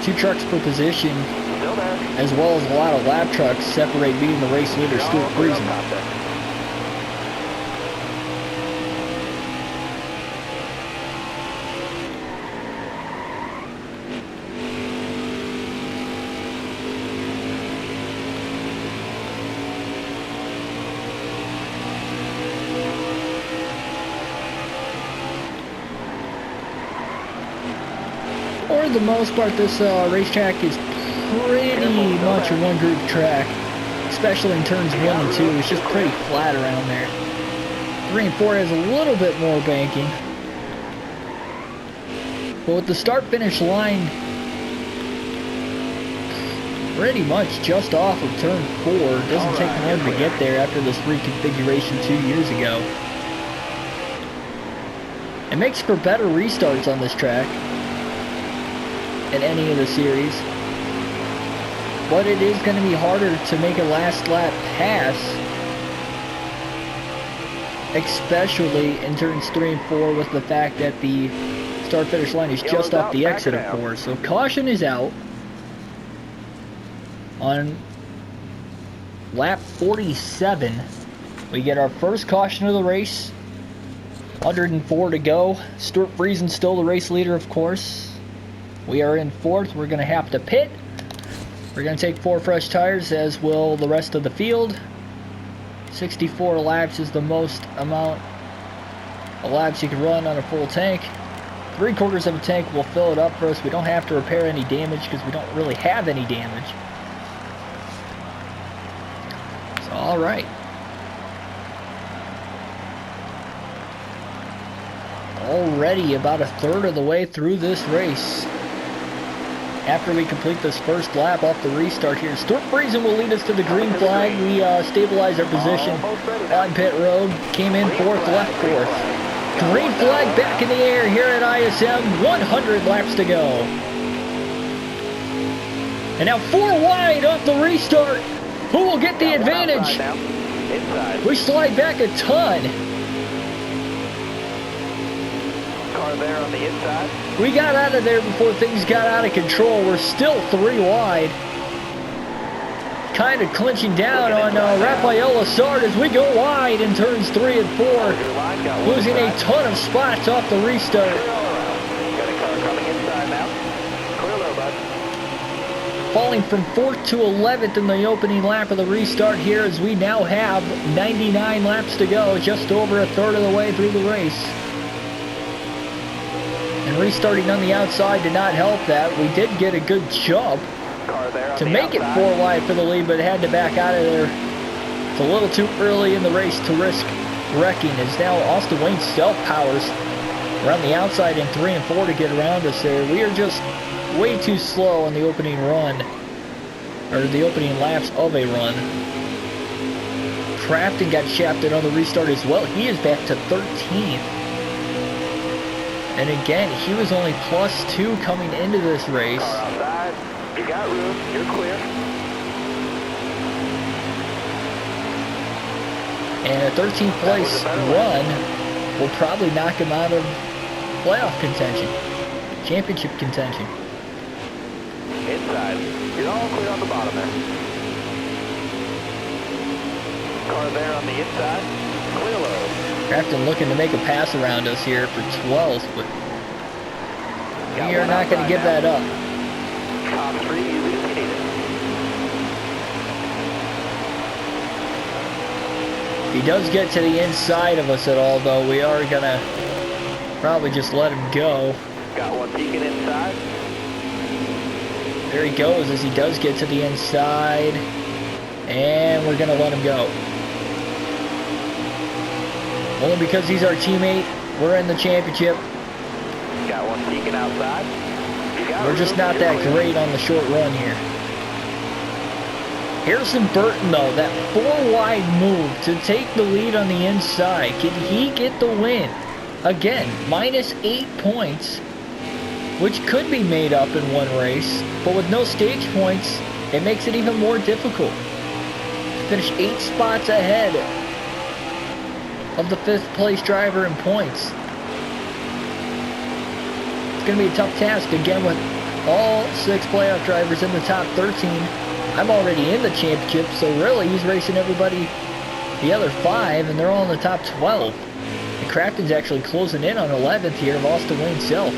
2 trucks per position, as well as a lot of lap trucks, separate me and the race leader, Stuart Friesen. For the most part, this racetrack is pretty much a one-group track, especially in turns 1 and 2. It's just pretty flat around there. 3 and 4 has a little bit more banking. But with the start-finish line pretty much just off of turn 4, it doesn't take long to get there after this reconfiguration 2 years ago. It makes for better restarts on this track in any of the series, but it is going to be harder to make a last lap pass, especially in turns 3 and 4 with the fact that the start finish line is just off the exit of 4. So caution is out on lap 47. We get our first caution of the race. 104 to go. Stuart Friesen still the race leader, of course. We are in 4th. We're going to have to pit. We're going to take 4 fresh tires, as will the rest of the field. 64 laps is the most amount of laps you can run on a full tank. 3/4 of a tank will fill it up for us. We don't have to repair any damage because we don't really have any damage. So, alright. Already about 1/3 of the way through this race. After we complete this first lap off the restart here, Stuart Friesen will lead us to the green flag. We stabilize our position on pit road. Came in 4th, left 4th. Green flag back in the air here at ISM. 100 laps to go. And now 4 wide off the restart. Who will get the advantage? We slide back a ton. There on the inside. We got out of there before things got out of control. We're still 3 wide. Kind of clinching down on Rafael Lassard as we go wide in turns 3 and 4. Losing a ton of spots off the restart. Got a car coming inside now. Clear low, bud. Falling from 4th to 11th in the opening lap of the restart here, as we now have 99 laps to go, just over 1/3 of the way through the race. And restarting on the outside did not help that. We did get a good jump to make it 4 wide for the lead, but had to back out of there. It's a little too early in the race to risk wrecking, as now Austin Wayne self-powers around the outside in 3 and 4 to get around us there. We are just way too slow on the opening run, or the opening laps of a run. Crafton got shafted on the restart as well. He is back to 13th. And again, he was only +2 coming into this race. Car outside. You got room. You're clear. And a 13th place run will probably knock him out of playoff contention, championship contention. Inside. You're all clear on the bottom there. Car there on the inside. Clear low. Crafton looking to make a pass around us here for 12th, but we are not going to give that up. Top 3, you need it. If he does get to the inside of us at all, though, we are going to probably just let him go. Got one peeking inside. There he goes as he does get to the inside, and we're going to let him go. Only because he's our teammate. We're in the championship. Got one peeking outside. We're just not that great on the short run here. Harrison Burton, though, that 4 wide move to take the lead on the inside. Can he get the win? Again, -8 points, which could be made up in one race, but with no stage points, it makes it even more difficult. Finish 8 spots ahead of the 5th place driver in points. It's going to be a tough task again with all 6 playoff drivers in the top 13. I'm already in the championship, so really he's racing everybody, the other 5, and they're all in the top 12. And Crafton's actually closing in on 11th here, lost to Wayne Self.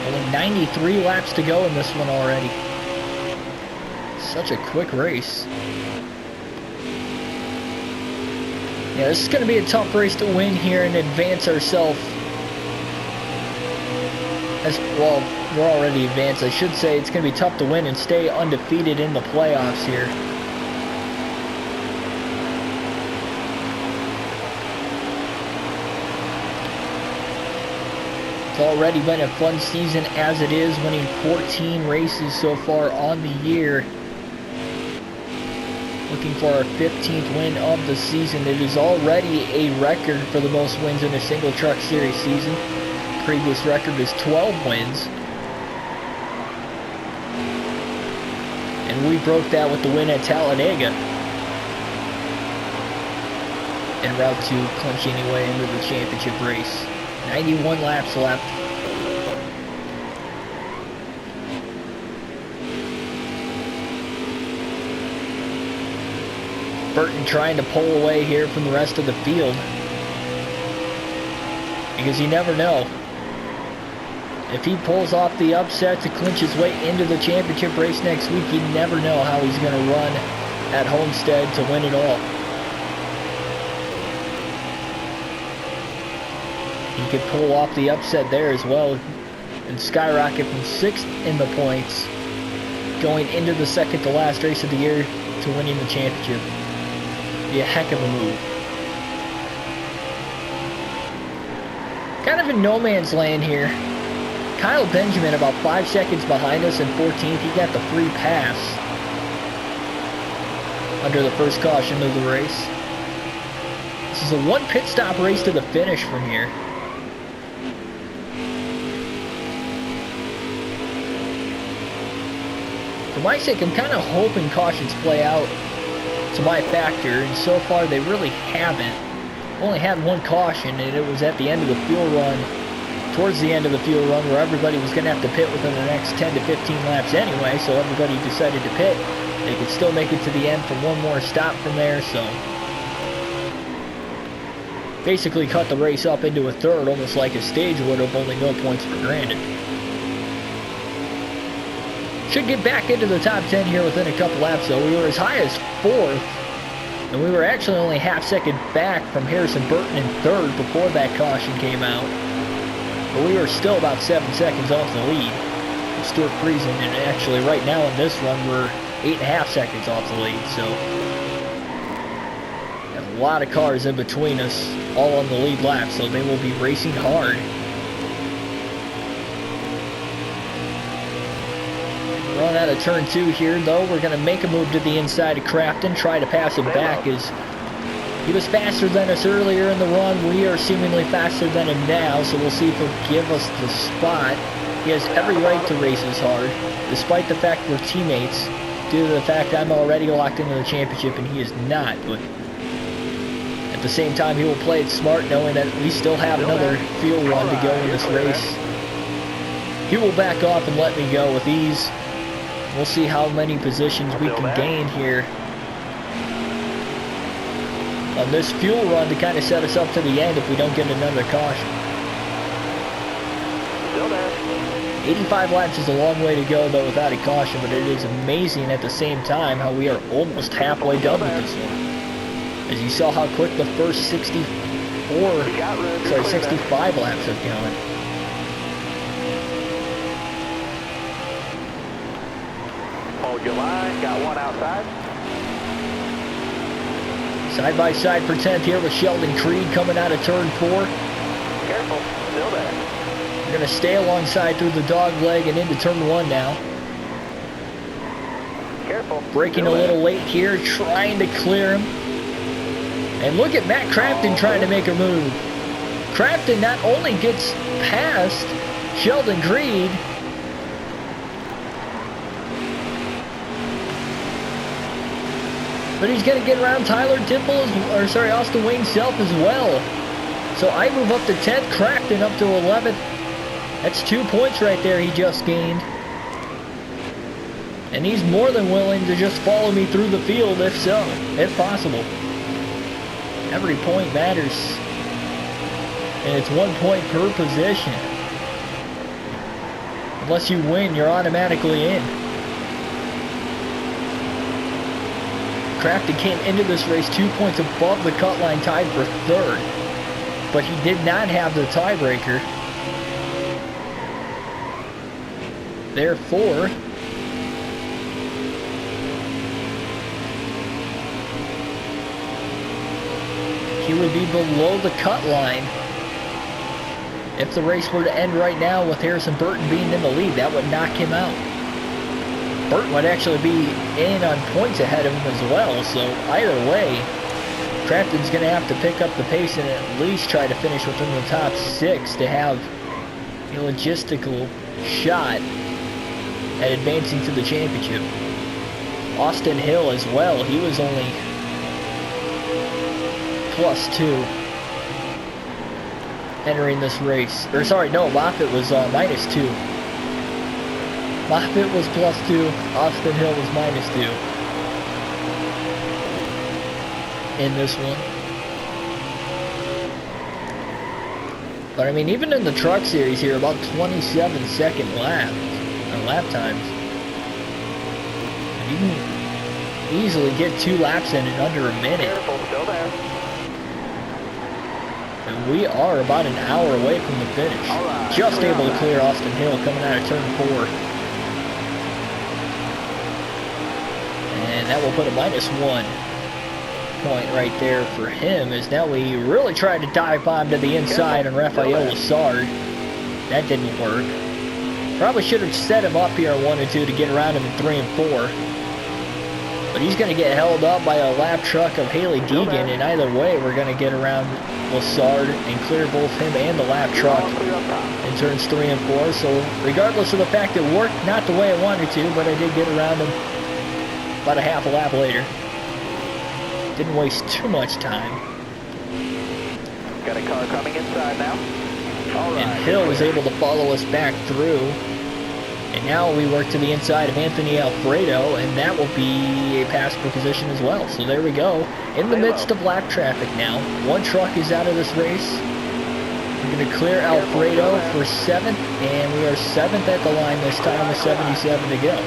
Only 93 laps to go in this one already. Such a quick race. Yeah, this is going to be a tough race to win here and advance ourselves. As well, we're already advanced. I should say it's going to be tough to win and stay undefeated in the playoffs here. It's already been a fun season as it is, winning 14 races so far on the year. Looking for our 15th win of the season. It is already a record for the most wins in a single truck series season. Previous record is 12 wins. And we broke that with the win at Talladega. En route to clinching anyway into the championship race. 91 laps left. Burton trying to pull away here from the rest of the field, because you never know. If he pulls off the upset to clinch his way into the championship race next week, you never know how he's going to run at Homestead to win it all. He could pull off the upset there as well and skyrocket from 6th in the points going into the second to last race of the year to winning the championship. Be a heck of a move. Kind of in no man's land here. Kyle Benjamin about 5 seconds behind us in 14th. He got the free pass under the first caution of the race. This is a 1 pit stop race to the finish from here. For my sake, I'm kind of hoping cautions play out to my factor, and so far they really haven't. Only had 1 caution, and it was at the end of the fuel run, towards the end of the fuel run, where everybody was going to have to pit within the next 10 to 15 laps anyway, so everybody decided to pit. They could still make it to the end for 1 more stop from there, so basically cut the race up into a third, almost like a stage would have, only no points for granted. Should get back into the top 10 here within a couple laps, though. We were as high as 4th, and we were actually only half second back from Harrison Burton in 3rd before that caution came out. But we were still about 7 seconds off the lead with Stuart Friesen, and actually right now in this run we're 8.5 seconds off the lead, so a lot of cars in between us, all on the lead lap, so they will be racing hard. Run out of turn 2 here, though. We're going to make a move to the inside of Crafton, try to pass him back, as he was faster than us earlier in the run. We are seemingly faster than him now, so we'll see if he'll give us the spot. He has every right to race as hard, despite the fact we're teammates, due to the fact I'm already locked into the championship and he is not. But at the same time, he will play it smart, knowing that we still have another field run to go in this race. He will back off and let me go with ease. We'll see how many positions we can gain here on this fuel run to kind of set us up to the end if we don't get another caution. Still there. 85 laps is a long way to go, though, without a caution, but it is amazing at the same time how we are almost halfway done with this one. As you saw how quick the first 65 laps have gone. Hold your line, got 1 outside. Side by side for 10th here with Sheldon Creed coming out of turn 4. Careful, still there. We're going to stay alongside through the dog leg and into turn 1 now. Careful. Braking a little late here, trying to clear him. And look at Matt Crafton trying to make a move. Crafton not only gets past Sheldon Creed, but he's going to get around Tyler Tipple, Austin Wayne Self as well. So I move up to 10th, Crafton up to 11th. That's 2 points right there he just gained. And he's more than willing to just follow me through the field if possible. Every point matters. And it's 1 point per position. Unless you win, you're automatically in. Crafton came into this race 2 points above the cut line, tied for 3rd. But he did not have the tiebreaker. Therefore, he would be below the cut line. If the race were to end right now with Harrison Burton being in the lead, that would knock him out. Burton would actually be in on points ahead of him as well, so either way, Crafton's going to have to pick up the pace and at least try to finish within the top 6 to have a logistical shot at advancing to the championship. Austin Hill as well, he was only +2 entering this race. Or sorry, no, Moffitt was -2. Moffitt was +2, Austin Hill was -2 in this one. But I mean, even in the truck series here, about 27-second lap times. You can easily get 2 laps in under a minute. Careful, still there. And we are about an hour away from the finish. Right, just able to clear Austin Hill coming out of turn 4. And that will put a -1 point right there for him, as now we really tried to dive bomb to the inside on Rafael Lassard. That didn't work. Probably should have set him up here in 1 and 2 to get around him in 3 and 4. But he's going to get held up by a lap truck of Haley Deegan, and either way we're going to get around Lassard and clear both him and the lap truck in turns 3 and 4. So regardless of the fact it worked not the way I wanted to, but I did get around him about a half a lap later. Didn't waste too much time. Got a car coming inside now. All right. And Hill was able to follow us back through. And now we work to the inside of Anthony Alfredo, and that will be a pass for position as well. So there we go. In the midst of lap traffic now. 1 truck is out of this race. We're going to clear Alfredo for 7th, and we are 7th at the line this time with 77 to go.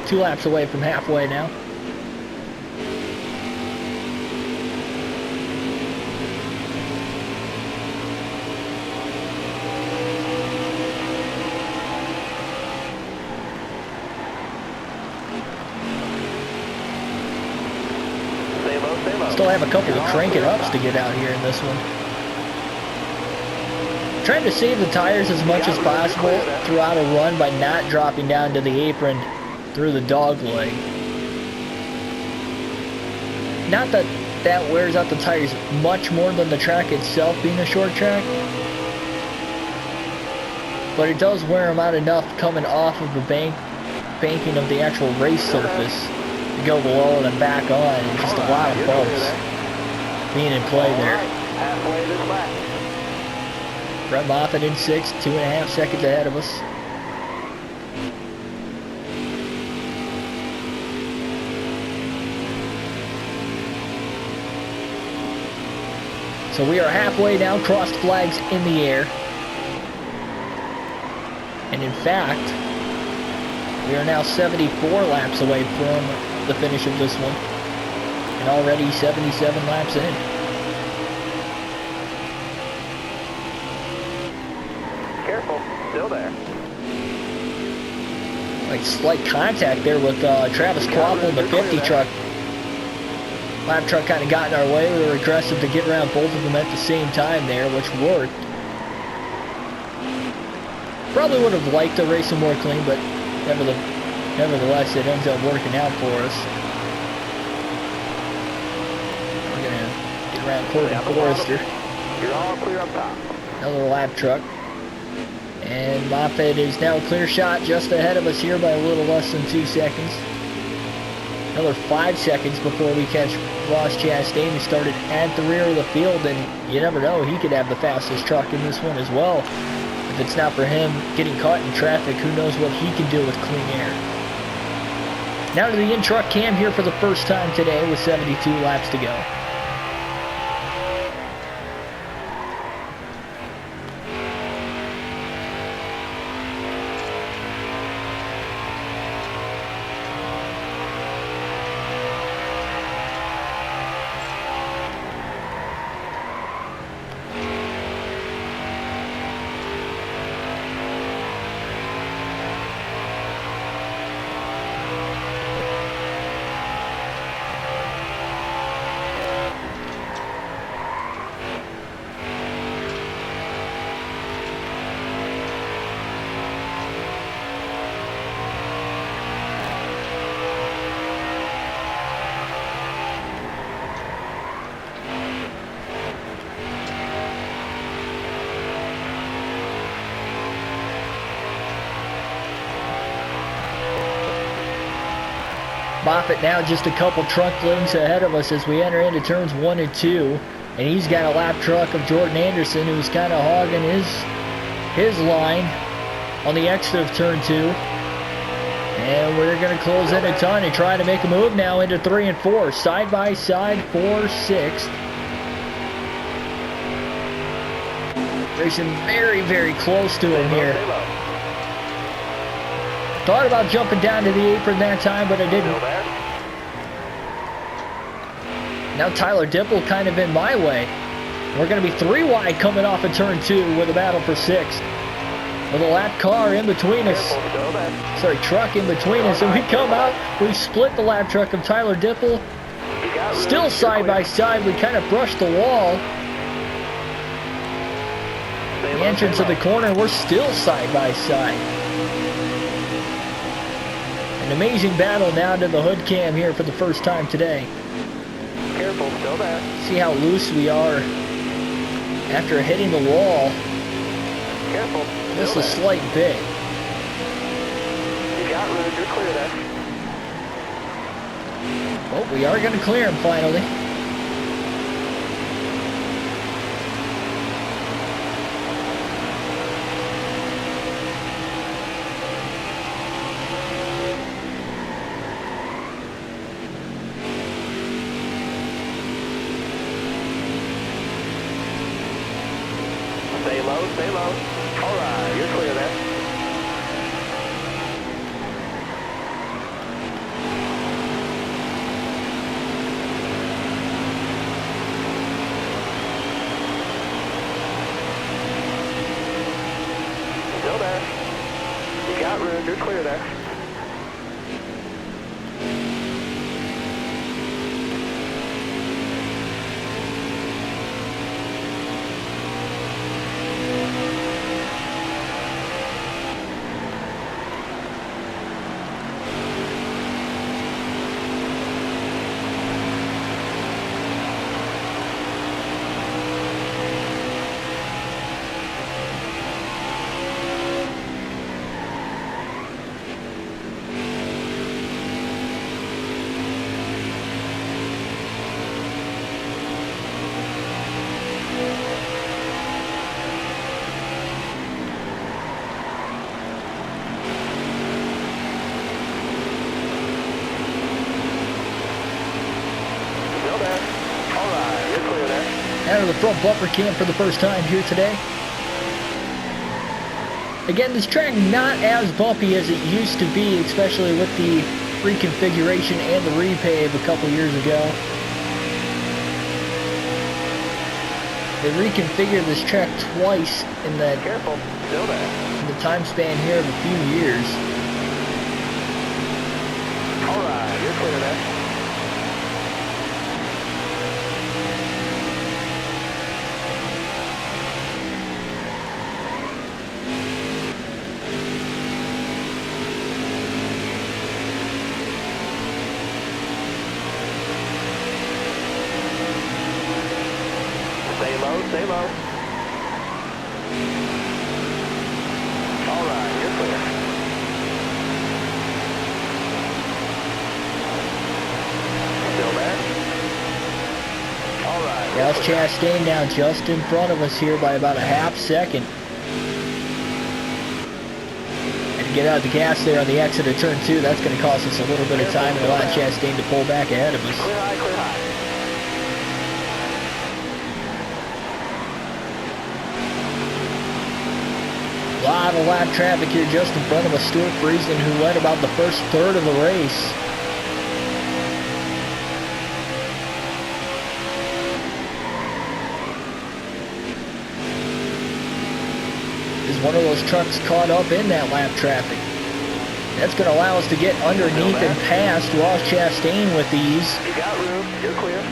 2 laps away from halfway now. Still have a couple of crank it ups to get out here in this one. Trying to save the tires as much as possible throughout a run by not dropping down to the apron through the dog leg. Not that that wears out the tires much more than the track itself being a short track, but it does wear them out enough coming off of the banking of the actual race surface to go below and then back on, and just a lot of bumps being in play there. Halfway this lap. Brett Moffitt in 6th, 2.5 seconds ahead of us. So we are halfway now, crossed flags in the air. And in fact, we are now 74 laps away from the finish of this one. And already 77 laps in. Careful, still there. Like slight contact there with Travis Quappel in the 50 truck. Lap truck kind of got in our way. We were aggressive to get around both of them at the same time there, which worked. Probably would have liked to race them more clean, but nevertheless, it ends up working out for us. We're going to around Corbin Forrester. You're all clear up top. Another lap truck. And Moffitt is now a clear shot just ahead of us here by a little less than 2 seconds. Another 5 seconds before we catch Ross Chastain, who started at the rear of the field, and you never know, he could have the fastest truck in this one as well. If it's not for him getting caught in traffic, who knows what he can do with clean air. Now to the in-truck cam here for the first time today with 72 laps to go. Moffitt now just a couple truck lengths ahead of us as we enter into turns 1 and 2. And he's got a lap truck of Jordan Anderson, who's kind of hogging his line on the exit of turn 2. And we're going to close in a ton and try to make a move now into 3 and 4. Side by side for 6th. Racing very, very close to him here. Thought about jumping down to the apron that time, but I didn't. Now Tyler Dipple kind of in my way. We're going to be 3 wide coming off of turn 2 with a battle for 6th. With a lap car in between us. Sorry, truck in between us. And we come out, we split the lap truck of Tyler Dipple. Still side by side, we kind of brushed the wall. The entrance of the corner, we're still side by side. An amazing battle down to the hood cam here for the first time today. Careful, still there. See how loose we are after hitting the wall. Careful. Just a slight bit. You got room, you're clear there. Oh, we are going to clear him finally. Stay low, stay low. All right, you're clear there. Still there. You got room, you're clear there. Out of the front bumper cam for the first time here today. Again, this track not as bumpy as it used to be, especially with the reconfiguration and the repave a couple years ago. They reconfigured this track twice in the time span here of a few years. All right, you're clear there. Stay low, stay low. All right, you're clear. Still there? All right. Ross Chastain now just in front of us here by about a half second. And to get out of the gas there on the exit of turn 2, that's going to cost us a little bit of time and allow Chastain to pull back ahead of us. Clear high, clear high. A lot of lap traffic here just in front of us. Stuart Friesen, who led about the first third of the race. Is one of those trucks caught up in that lap traffic. That's going to allow us to get underneath and past Ross Chastain with these. You got room, you're clear.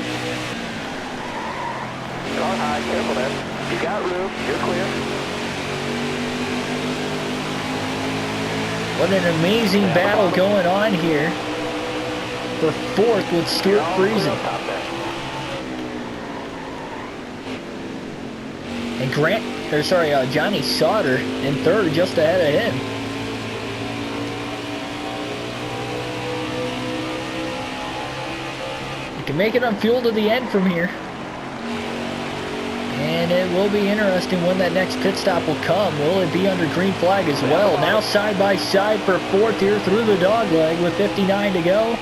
Car high, careful there. You got room, you're clear. What an amazing battle going on here for fourth with Stuart Friesen. And Johnny Sauter in third, just ahead of him. You can make it on fuel to the end from here. And it will be interesting when that next pit stop will come. Will it be under green flag as well? Now side by side for fourth here through the dog leg with 59 to go.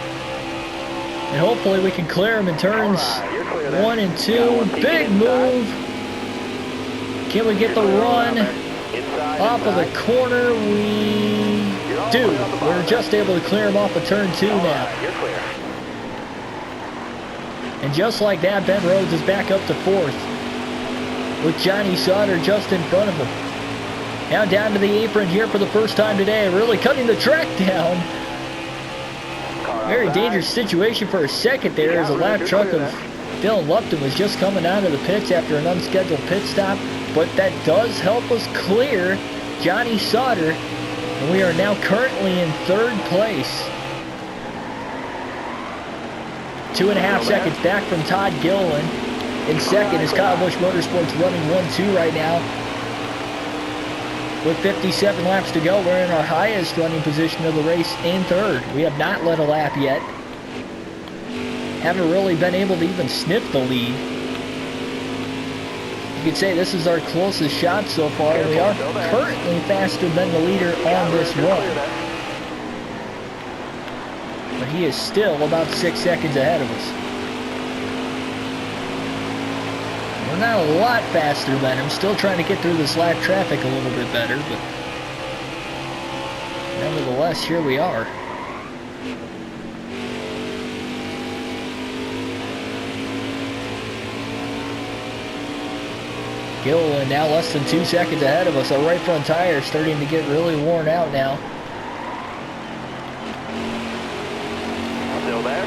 And hopefully we can clear them in turns 1 and 2. Big move. Can we get the run off of the corner? We do. We're just able to clear him off of turn 2 now. And just like that, Ben Rhodes is back up to fourth, with Johnny Sauter just in front of him. Now down to the apron here for the first time today, really cutting the track down. Very dangerous situation for a second there as a lap truck of Dylan Lupton was just coming out of the pits after an unscheduled pit stop. But that does help us clear Johnny Sauter, and we are now currently in third place. 2.5 seconds back from Todd Gilliland. In second is Kyle Busch Motorsports running 1-2 right now. With 57 laps to go, we're in our highest running position of the race in third. We have not led a lap yet. Haven't really been able to even sniff the lead. You could say this is our closest shot so far. We are currently faster than the leader on this run. But he is still about 6 seconds ahead of us. We're not a lot faster than him. Still trying to get through this lap traffic a little bit better, but nevertheless, here we are. Gilliland now less than 2 seconds ahead of us. Our right front tire is starting to get really worn out now. Still there?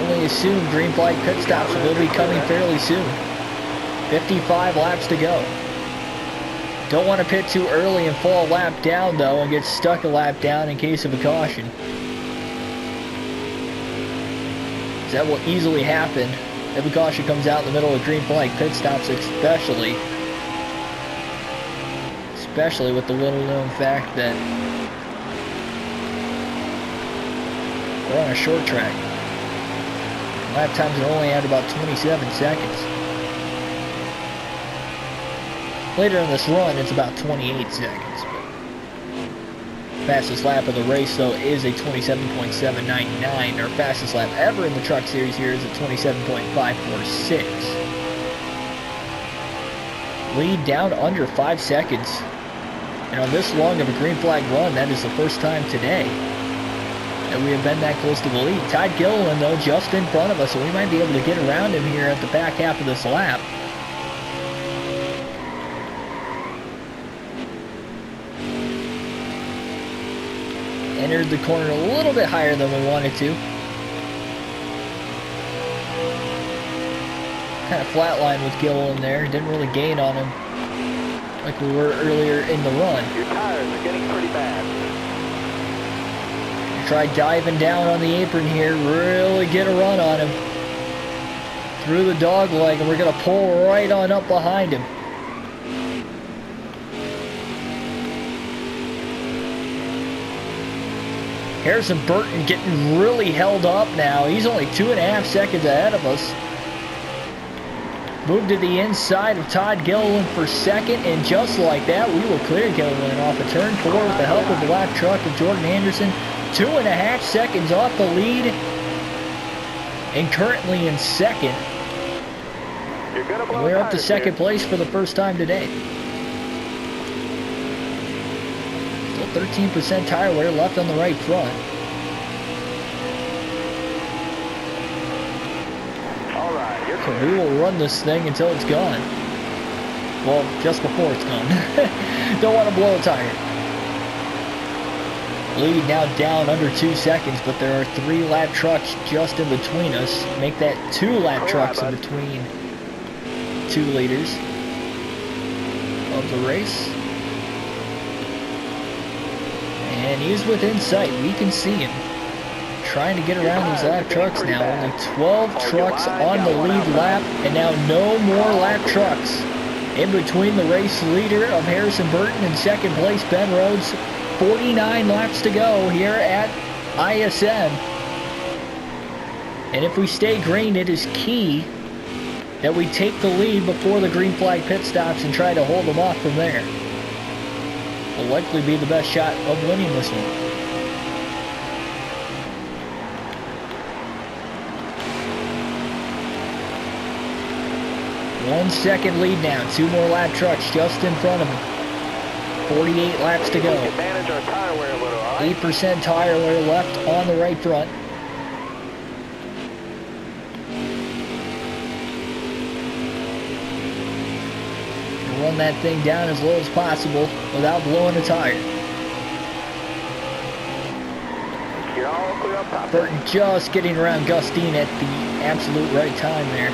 Only assume green flag pit stops will be coming fairly soon. 55 laps to go. Don't want to pit too early and fall a lap down though and get stuck a lap down in case of a caution. That will easily happen if a caution comes out in the middle of green flag pit stops, especially with the little known fact that we're on a short track. Lap times are only at about 27 seconds. Later in this run, it's about 28 seconds. But fastest lap of the race, though, is a 27.799. Our fastest lap ever in the truck series here is a 27.546. Lead down under 5 seconds. And on this long of a green flag run, that is the first time today that we have been that close to the lead. Todd Gilliland, though, just in front of us, so we might be able to get around him here at the back half of this lap. Entered the corner a little bit higher than we wanted to. Kind of flatlined with Gilliland there. Didn't really gain on him like we were earlier in the run. Your tires are getting pretty bad. Try diving down on the apron here, really get a run on him. through the dog leg, and we're going to pull right on up behind him. Harrison Burton getting really held up now. He's only 2.5 seconds ahead of us. Moved to the inside of Todd Gilliland for second, and just like that, we will clear Gilliland off of turn 4 with the help of the lap truck of Jordan Anderson. 2.5 seconds off the lead, and currently in second. And we're up to second place for the first time today. Still 13% tire wear left on the right front. So we will run this thing until it's gone. Well, just before it's gone. Don't want to blow a tire. Lead now down under 2 seconds, but there are 3 lap trucks just in between us. Make that 2 lap trucks in between 2 leaders of the race. And he's within sight. We can see him. Trying to get around these lap trucks now. Only 12 trucks on the lead lap, and now no more lap trucks. In between the race leader of Harrison Burton and second place Ben Rhodes. 49 laps to go here at ISM. And if we stay green, it is key that we take the lead before the green flag pit stops and try to hold them off from there. Will likely be the best shot of winning this one. 1 second lead now. 2 more lap trucks just in front of him. 48 laps to go. 8% tire wear left on the right front. Run that thing down as low as possible without blowing a tire. Burton just getting around Gustine at the absolute right time there.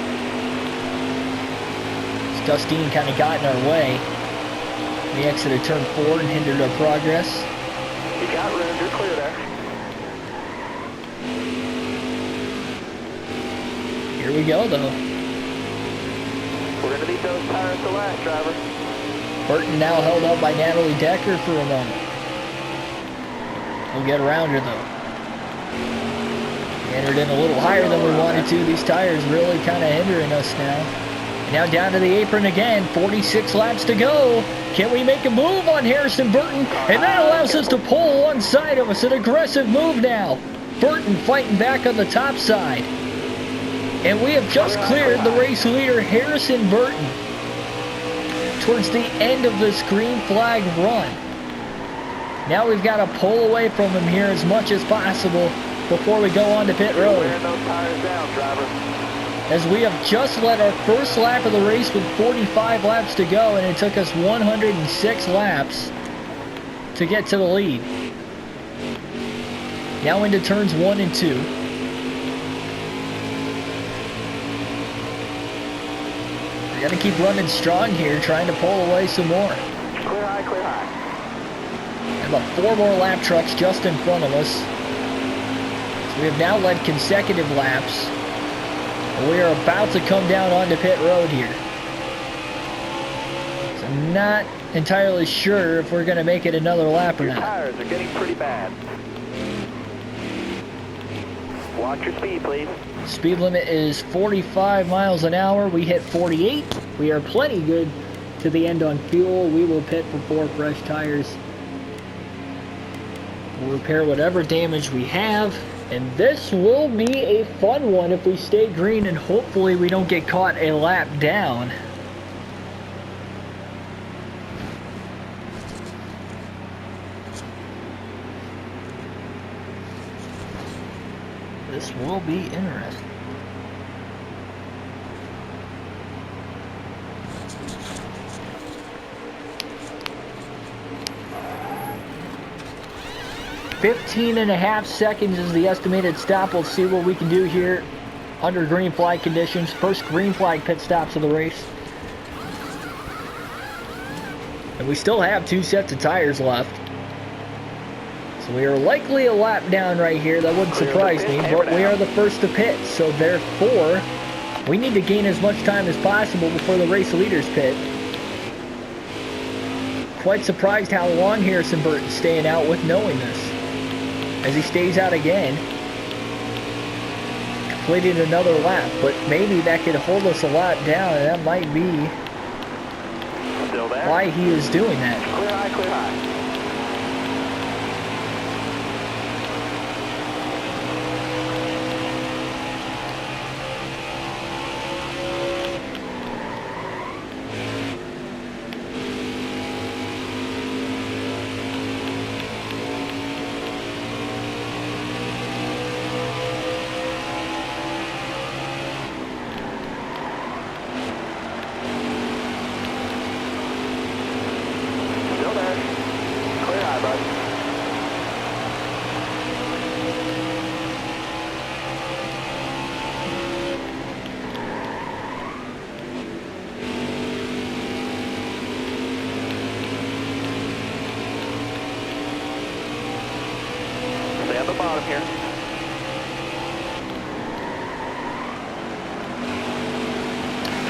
Gustine kind of got in our way. We exited turn 4 and hindered our progress. You got room, you're clear there. Here we go, though. We're going to need those tires to last, driver. Burton now held up by Natalie Decker for a moment. We'll get around her, though. We entered in a little higher than we wanted to. These tires really kind of hindering us now. Now down to the apron again, 46 laps to go. Can we make a move on Harrison Burton? And that allows us to pull one side of us. An aggressive move now. Burton fighting back on the top side. And we have just cleared the race leader, Harrison Burton, towards the end of this green flag run. Now we've got to pull away from him here as much as possible before we go on to pit road. Wearing those tires down, driver. As we have just led our first lap of the race with 45 laps to go, and it took us 106 laps to get to the lead. Now into turns 1 and 2. We're going to keep running strong here, trying to pull away some more. Clear high, clear high. And about 4 more lap trucks just in front of us. So we have now led consecutive laps. We are about to come down onto pit road here. So I'm not entirely sure if we're going to make it another lap or not. Your tires are getting pretty bad. Watch your speed, please. Speed limit is 45 miles an hour. We hit 48. We are plenty good to the end on fuel. We will pit for 4 fresh tires. We'll repair whatever damage we have. And this will be a fun one if we stay green, and hopefully we don't get caught a lap down. This will be interesting. .5 seconds is the estimated stop. We'll see what we can do here under green flag conditions. First green flag pit stops of the race. And we still have 2 sets of tires left. So we are likely a lap down right here. That wouldn't surprise me, but we are the first to pit. So therefore, We need to gain as much time as possible before the race leaders pit. Quite surprised how long Harrison Burton's staying out with knowing this. As he stays out again. Completed another lap, but maybe that could hold us a lot down, and that might be Still there? why he is doing that. Clear high, clear high. Still there. Clear high, bud. Stay at the bottom here.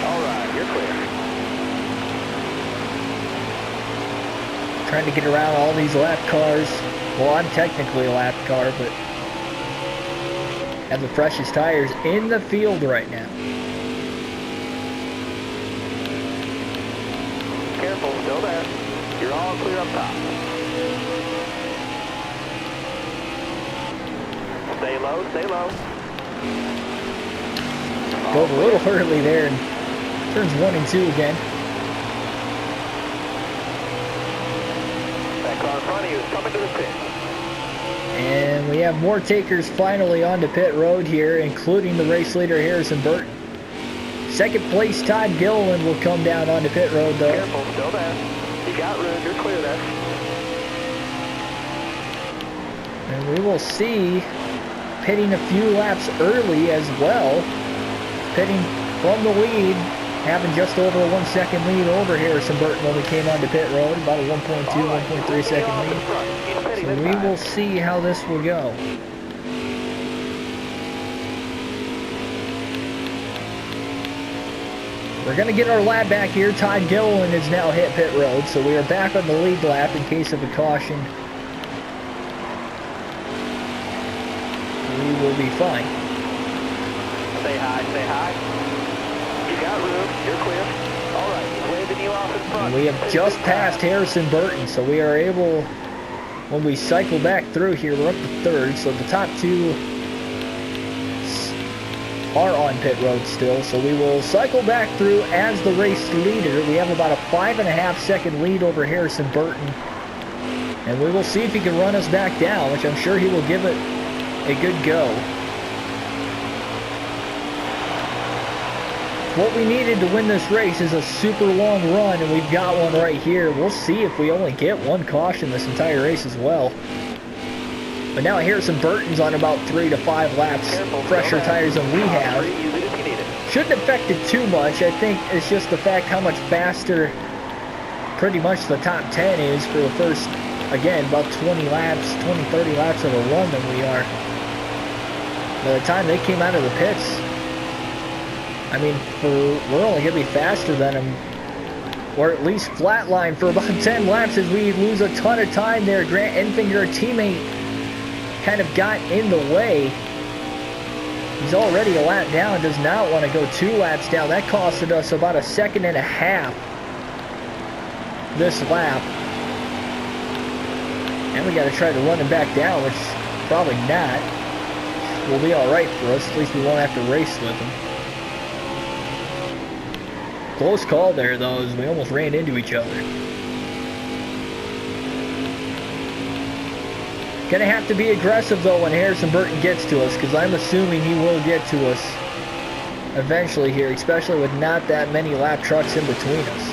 All right, you're clear. Trying to get around all these lap cars. Well, I'm technically a lap car, but have the freshest tires in the field right now. Careful, still there. You're all clear up top. Stay low, stay low. Goes a little early there and turns 1 and 2 again. That car in front of you is coming to the pit. And we have more takers finally onto pit road here, including the race leader Harrison Burton. Second place Todd Gilliland will come down onto pit road though. Careful, still there. You got room, you're clear there. And we will see pitting a few laps early as well. Pitting from the lead, having just over a 1 second lead over Harrison Burton when we came onto pit road, about a 1.2, 1.3 second lead. So we will see how this will go. We're going to get our lap back here. Todd Gilliland has now hit pit road, so we are back on the lead lap in case of a caution. We will be fine. Stay high, stay high. You got room, you're clear. All right, he's waving you off in front. And we have just passed Harrison Burton, so we are able, when we cycle back through here, we're up to third, so the top two are on pit road still, so we will cycle back through as the race leader. We have about a 5.5 second lead over Harrison Burton, and we will see if he can run us back down, which I'm sure he will give it a good go. What we needed to win this race is a super long run, and we've got one right here. We'll see if we only get one caution this entire race as well. But now Harrison Burton's on about 3 to 5 laps fresher tires than we have. Shouldn't affect it too much. I think it's just the fact how much faster pretty much the top 10 is for the first, again, about 20 laps, 20, 30 laps of a run than we are. By the time they came out of the pits, I mean, we're only going to be faster than them, or at least flatline for about 10 laps as we lose a ton of time there. Grant Enfinger, our teammate, kind of got in the way. He's already a lap down, does not want to go 2 laps down. That costed us about a 1.5 seconds this lap. And we got to try to run him back down, which probably not. Will be alright for us, at least we won't have to race with him. Close call there, though, as we almost ran into each other. Gonna have to be aggressive, though, when Harrison Burton gets to us, because I'm assuming he will get to us eventually here, especially with not that many lap trucks in between us.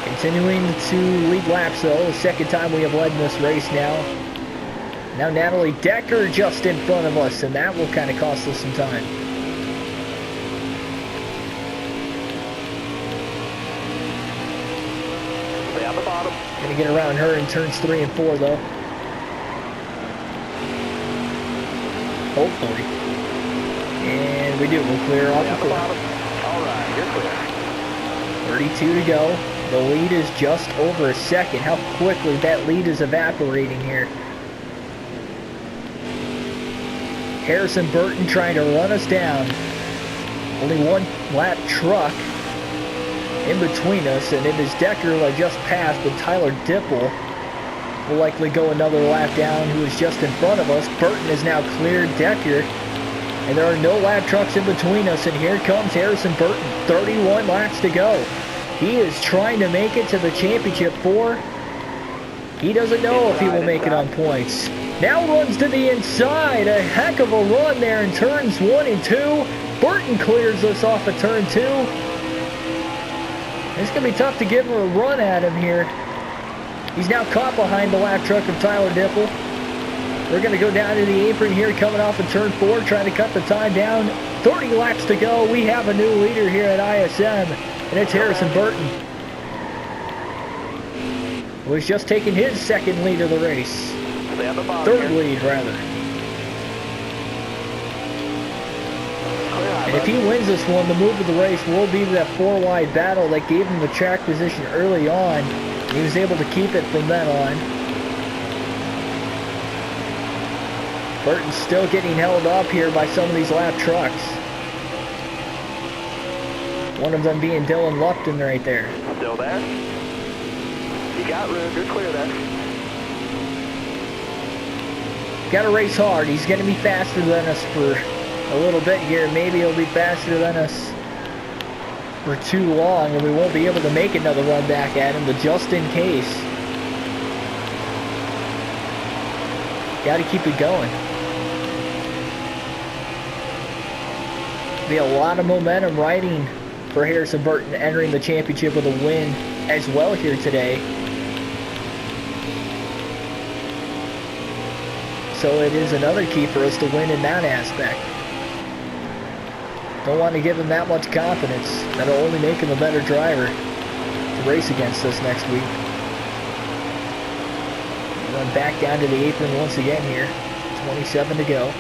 Continuing to lead laps, though, the second time we have led in this race now. Now Natalie Decker just in front of us, and that will kind of cost us some time. Stay on the bottom. Gonna get around her in turns 3 and 4, though. hopefully. And we do. We'll clear off the 4. All right, you're clear. 32 to go. The lead is just over a second. How quickly that lead is evaporating here. Harrison Burton trying to run us down. Only one lap truck in between us, and it is Decker who I just passed, but Tyler Dipple will likely go another lap down, who is just in front of us. Burton is now cleared Decker, and there are no lap trucks in between us, and here comes Harrison Burton. 31 laps to go. He is trying to make it to the championship 4. He doesn't know if he will make it on points. Now runs to the inside. A heck of a run there in turns 1 and 2. Burton clears us off of turn 2. It's going to be tough to give him a run at him here. He's now caught behind the lap truck of Tyler Dipple. We're going to go down to the apron here, coming off of turn 4, trying to cut the time down. 30 laps to go. We have a new leader here at ISM, and it's Harrison Burton, who has just taken his second lead of the race. Third lead, rather. And if he wins this one, the move of the race will be that 4-wide battle that gave him the track position early on. He was able to keep it from then on. Burton's still getting held up here by some of these lap trucks. One of them being Dylan Lupton right there. Still there? You got room, you're clear there. Got to race hard. He's going to be faster than us for a little bit here. Maybe he'll be faster than us for too long, and we won't be able to make another run back at him, but just in case, got to keep it going. Be a lot of momentum riding for Harrison Burton entering the championship with a win as well here today. So it is another key for us to win in that aspect. Don't want to give him that much confidence. That'll only make him a better driver to race against us next week. Run back down to the apron once again here. 27 to go.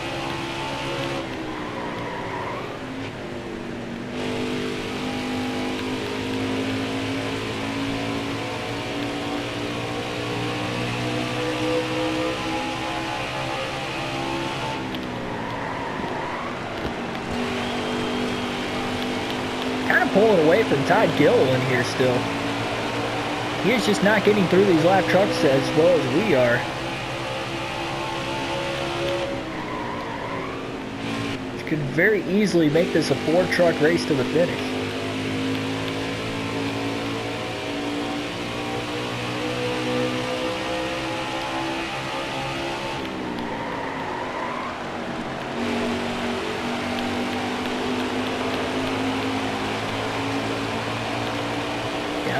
Pulling away from Todd Gilliland here still. He is just not getting through these lap trucks as well as we are. Which could very easily make this a 4-truck race to the finish.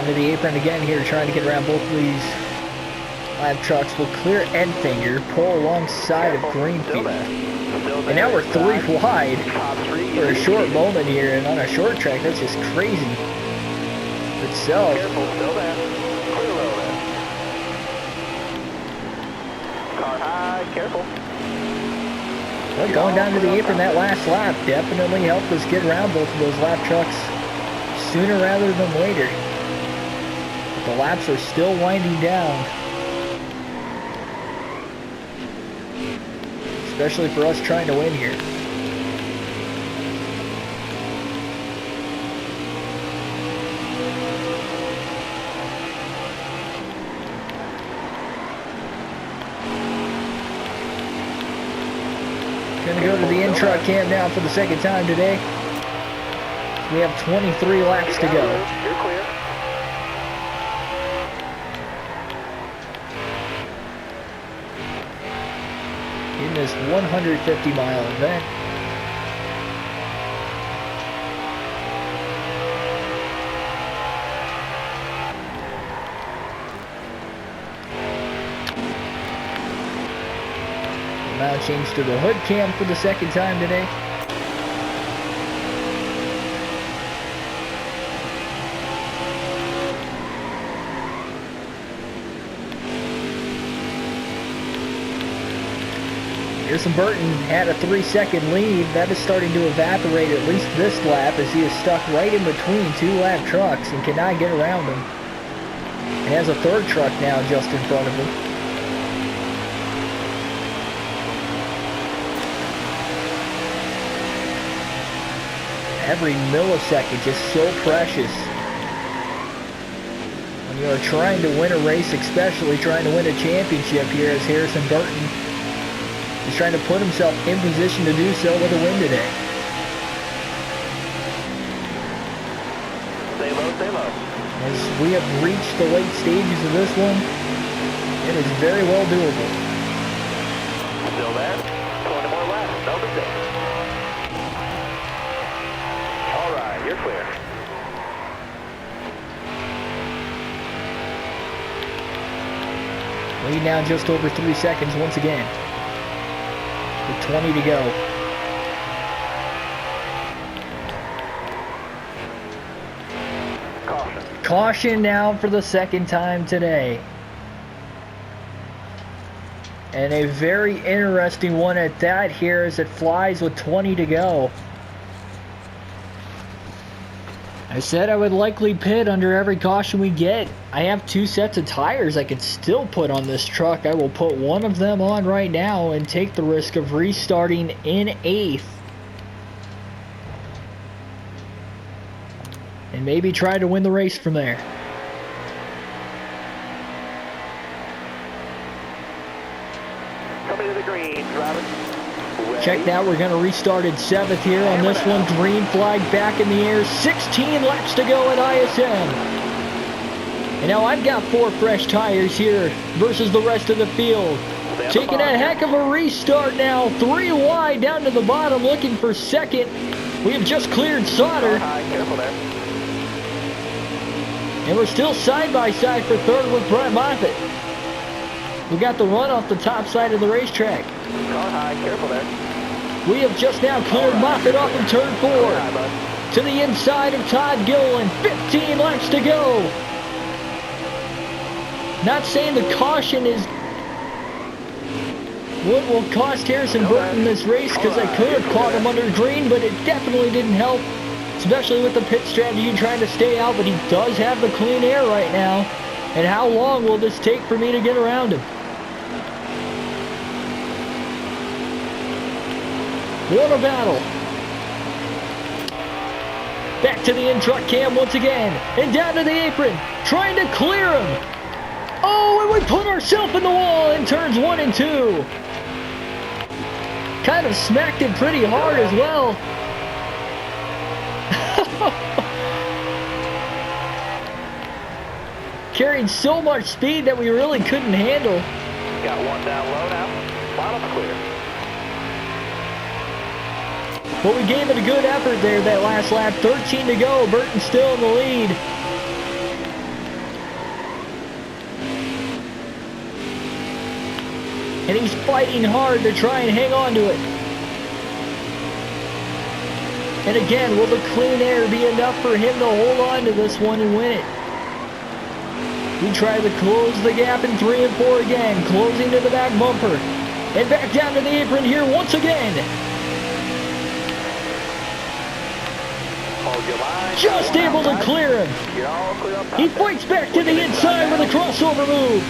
To the apron again here, trying to get around both of these lap trucks. We'll clear Enfinger, pull alongside of Greenfield. And now we're 3 wide for a short moment here, and on a short track, that's just crazy itself. Careful, still there. Clear low there. Car high, careful. Well, going down to the apron that last lap definitely helped us get around both of those lap trucks sooner rather than later. The laps are still winding down, especially for us trying to win here. Gonna go to the in-truck cam now for the second time today. We have 23 laps to go. You're clear. In this 150-mile event. We'll now change to the hood cam for the second time today. Harrison Burton had a 3-second lead. That is starting to evaporate at least this lap as he is stuck right in between 2 lap trucks and cannot get around them. And has a third truck now just in front of him. Every millisecond just so precious. When you are trying to win a race, especially trying to win a championship here, as Harrison Burton is trying to put himself in position to do so with a win today. Stay low, stay low. As we have reached the late stages of this one, it is very well doable. Still there. 20 more laps. No mistake. All right, you're clear. Lead now just over 3 seconds once again. With 20 to go. Caution. Caution now for the second time today. And a very interesting one at that here as it flies with 20 to go. I said I would likely pit under every caution we get. I have 2 sets of tires I could still put on this truck. I will put one of them on right now and take the risk of restarting in 8th. And maybe try to win the race from there. Coming to the green, driver. Check that, we're going to restart at 7th here on this one. Green flag back in the air. 16 laps to go at ISM. And now I've got 4 fresh tires here versus the rest of the field. Taking a heck of a restart now. 3 wide down to the bottom, looking for second. We have just cleared Sauter. Careful there. And we're still side by side for third with Brett Moffitt. We got the run off the top side of the racetrack. Car high, careful there. We have just now cleared Moffitt off of turn 4. To the inside of Todd Gilliland. 15 laps to go. Not saying the caution is what will cost Harrison Burton this race, because I could have caught him under green, but it definitely didn't help, especially with the pit strategy trying to stay out. But he does have the clean air right now. And how long will this take for me to get around him? What a battle. Back to the in-truck cam once again. And down to the apron. Trying to clear him. Oh, and we put ourselves in the wall in turns 1 and 2. Kind of smacked him pretty hard as well. Carried so much speed that we really couldn't handle. Got one down low now. Bottom's clear. But we gave it a good effort there that last lap. 13 to go. Burton still in the lead. And he's fighting hard to try and hang on to it. And again, will the clean air be enough for him to hold on to this one and win it? We try to close the gap in 3 and 4 again. Closing to the back bumper. And back down to the apron here once again. Just able to clear him. He fights back to the inside with a crossover move.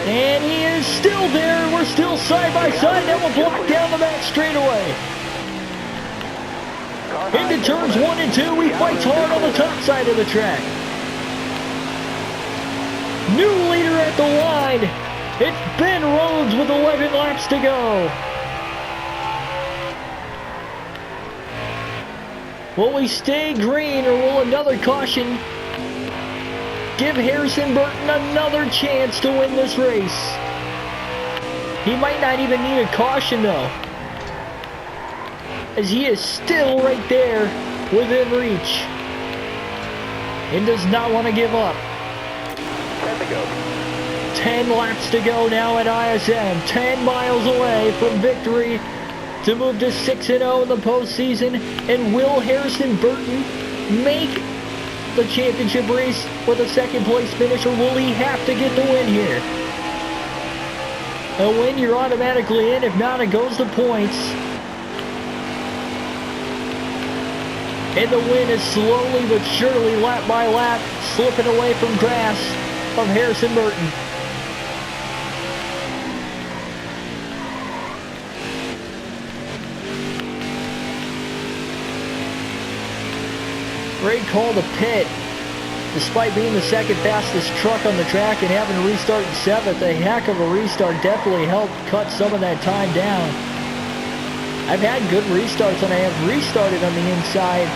And he is still there. We're still side by side. That will block down the back straightaway. Into turns 1 and 2. We fight hard on the top side of the track. New leader at the line. It's Ben Rhodes with 11 laps to go. Will we stay green, or will another caution give Harrison Burton another chance to win this race? He might not even need a caution though, as he is still right there within reach and does not want to give up. 10 to go. 10 laps to go now at ISM. 10 miles away from victory to move to 6-0 in the postseason. And will Harrison Burton make the championship race with a second place finish, or will he have to get the win here? A win, you're automatically in. If not, it goes to points. And the win is slowly but surely, lap by lap, slipping away from grasp of Harrison Burton. Great call to pit. Despite being the second fastest truck on the track and having to restart in 7th, a heck of a restart definitely helped cut some of that time down. I've had good restarts and I have restarted on the inside.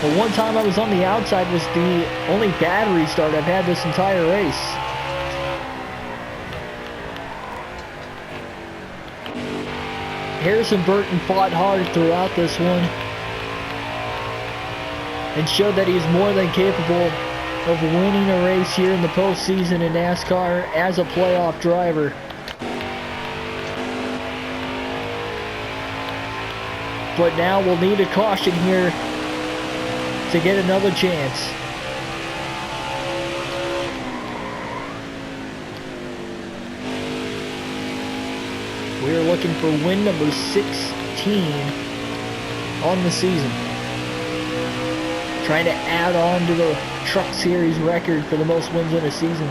The one time I was on the outside was the only bad restart I've had this entire race. Harrison Burton fought hard throughout this one and showed that he's more than capable of winning a race here in the postseason in NASCAR as a playoff driver. But now we'll need a caution here to get another chance. We are looking for win number 16 on the season. Trying to add on to the Truck Series record for the most wins in a season.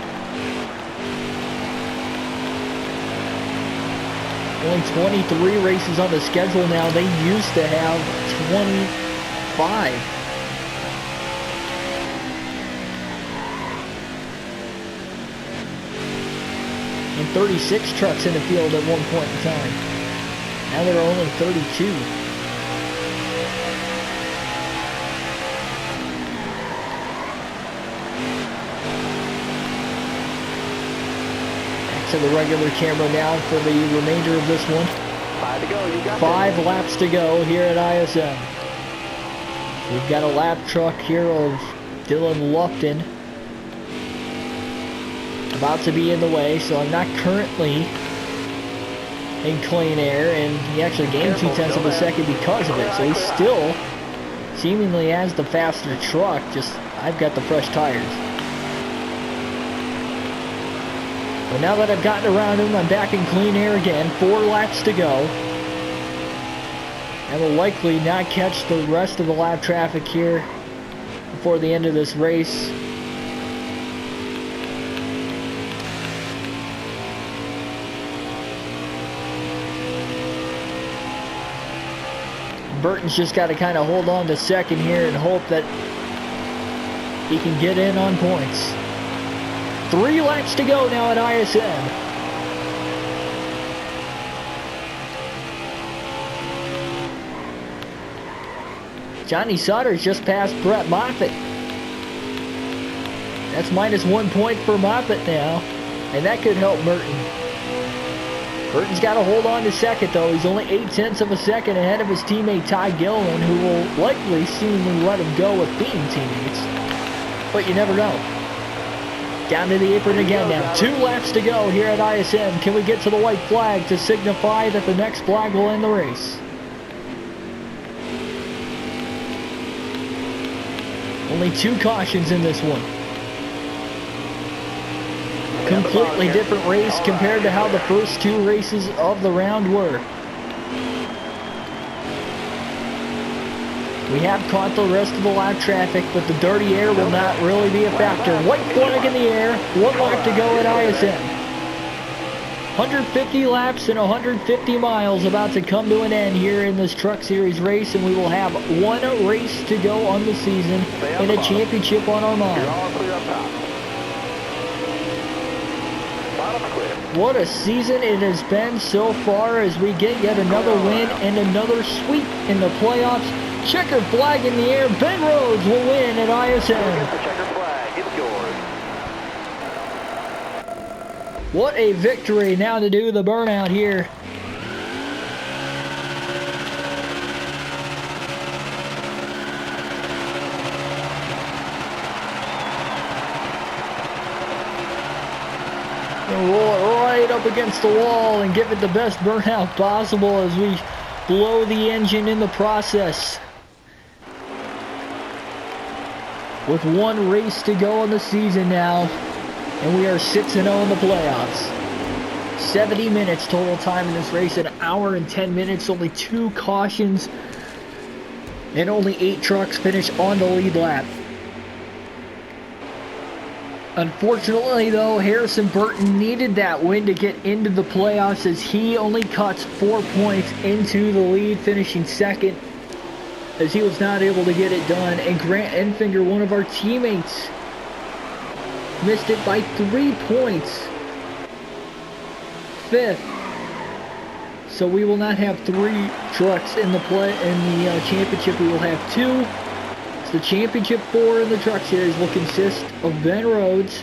Only 23 races on the schedule now. They used to have 25. And 36 trucks in the field at one point in time. Now there are only 32. To the regular camera now for the remainder of this one. 5 to go. You got 5 laps to go here at ISM. We've got a lap truck here of Dylan Lufton about to be in the way, so I'm not currently in clean air, and he actually gained 0.2 of a second because of it, so he still seemingly has the faster truck, just I've got the fresh tires. But now that I've gotten around him, I'm back in clean air again. 4 laps to go. I will likely not catch the rest of the lap traffic here before the end of this race. Burton's just got to kind of hold on to second here and hope that he can get in on points. 3 laps to go now at ISM. Johnny Sauter's just passed Brett Moffitt. That's minus 1 point for Moffitt now, and that could help Burton. Burton's got to hold on to second though. He's only 0.8 of a second ahead of his teammate Ty Gilliland, who will likely seemingly let him go with being teammates. But you never know. Down to the apron again now. 2 laps to go here at ISM. Can we get to the white flag to signify that the next flag will end the race? Only 2 cautions in this one. Completely different race compared to how the first 2 races of the round were. We have caught the rest of the lap traffic, but the dirty air will not really be a factor. White flag in the air, 1 lap to go at ISM. 150 laps and 150 miles about to come to an end here in this Truck Series race, and we will have 1 race to go on the season and a championship on our mind. What a season it has been so far as we get yet another win and another sweep in the playoffs. Checkered flag in the air. Ben Rhodes will win at ISM. Checkered flag. It's yours. What a victory now to do the burnout here. And roll it right up against the wall and give it the best burnout possible as we blow the engine in the process. With 1 race to go in the season now, and we are 6-0 in the playoffs. 70 minutes total time in this race, an hour and 10 minutes, only 2 cautions, and only 8 trucks finish on the lead lap. Unfortunately though, Harrison Burton needed that win to get into the playoffs, as he only cuts 4 points into the lead, finishing second, as he was not able to get it done. And Grant Enfinger, one of our teammates, missed it by 3 points, fifth. So we will not have 3 trucks in the championship. We will have 2. The championship 4 in the truck series will consist of Ben Rhodes,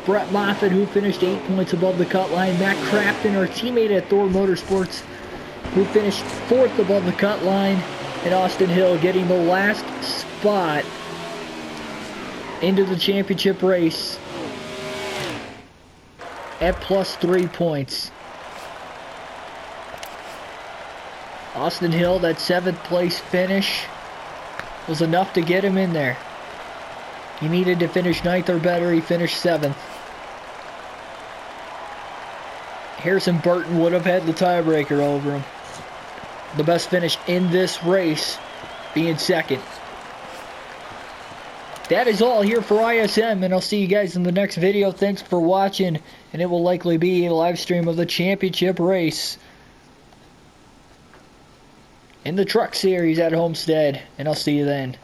Brett Moffitt, who finished 8 points above the cut line, Matt Crafton, our teammate at Thor Motorsports, who finished 4th above the cut line, and Austin Hill getting the last spot into the championship race at plus 3 points. Austin Hill, that 7th place finish was enough to get him in there. He needed to finish 9th or better. He finished 7th. Harrison Burton would have had the tiebreaker over him. The best finish in this race being 2nd. That is all here for ISM, and I'll see you guys in the next video. Thanks for watching, and it will likely be a live stream of the championship race in the truck series at Homestead, and I'll see you then.